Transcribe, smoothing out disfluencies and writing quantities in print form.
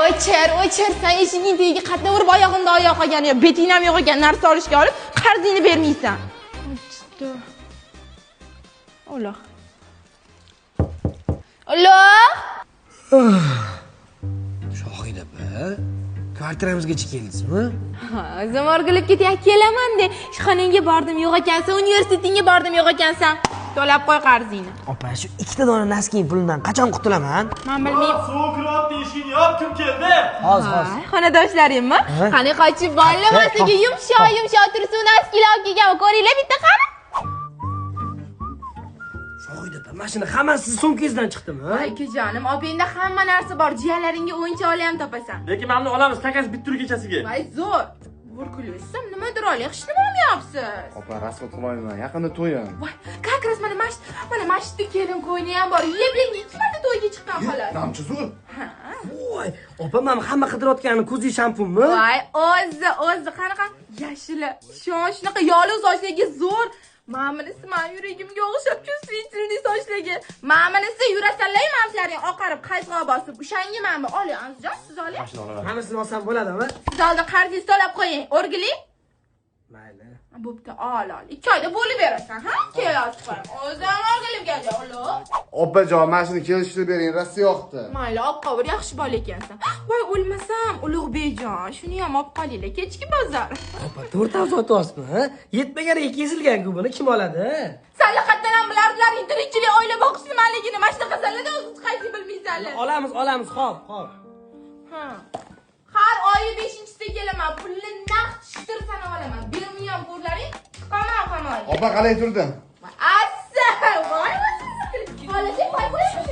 O'chir, sen eshiging tagiga qatnab urib oyog'imda oyoq qolgan, beting ham yo'q ekan, narsa olishga olib, qarzingni bermaysan. Alloh. Shohida opa, kvartiramizgacha keldingizmi? Ha, o'zim o'rgilib kelaman-de. Ishxonangga bordim, yo'q ekansan, universitetingga bordim, yo'q ekansan. To'lab qo'y qarzingni. Opa, shu 2 dona naskin pulidan qachon qutulaman? Men bilmayman. So'kirotni eshigini yop, kim keldi? Hozir. Xonadoshlaringmi? Qani qochib bolamasiga yumshoq tursin, naskilar olib kelgan, ko'ringlar bitta qani. Shohida opa, mashina hammasi so'mkangizdan chiqdimi? Akajonim, obingda hamma narsa bor, jiyanlaringga o'yinchoqlar ham topasan. Lekin mana buni olamiz, takasi bitta tur kechasiga. Voy zo'r. Burkulsam nimadir olay, hech nima olmayapsiz. Opa, rasm qilmayman, yaqinda to'yim. Voy, как раз mana mashitda kelin qo'yni ham bor. Yebling 2 marta to'yga chiqqan xolos. Namchi zo'r. Voy, opa, mana hamma qidirayotgani ko'zi shampunmi? Voy, o'zi qanaqa yashili, shunaqa yoliq sochligi zo'r. Ma'minisi men yuragimga o'xshab chuvsvichilni sochligi. Ma'minisi yurasanlar mamlaring oqarib qaytg'a bosib. O'shanga mana oling, Azizjon, siz oling. Mashina olaman. Hammasini olsam bo'ladimi? Siz oldin qarzingizni to'lab qo'ying, o'rgiling. Mayli. Bo'pti, ol. 2 oyda bo'lib berasan, ha? Kelayotib qo'yim. O'zim o'rgilib keldi, o'lo. Opajon, mashina kelishtirib bering, Rossiya yoqdi. Mayli, olib qovur, yaxshi bola ekansan. Voy, o'lmasam, Ulug'bekjon, shuni ham olib qolinglar, kechki bozor. Opa, 4 sotyapsizmi, ha? Yetmaganiga kesilgan-ku buni kim oladi? Salaqatdan ham bilardilaring, tirikchilik oila boqish nimaligini, mana shunaqa qasallarda o'zingiz qaysi bilmaysanlar. Olamiz, xo'p. Ha. Har oyi 5-sida kelaman, pulni naqd shitir sanab olaman. Bermayman ko'rlaring, qamoq. Opa, qalay turdi? Assa, voy. Xolasang, voy, bo'lasan.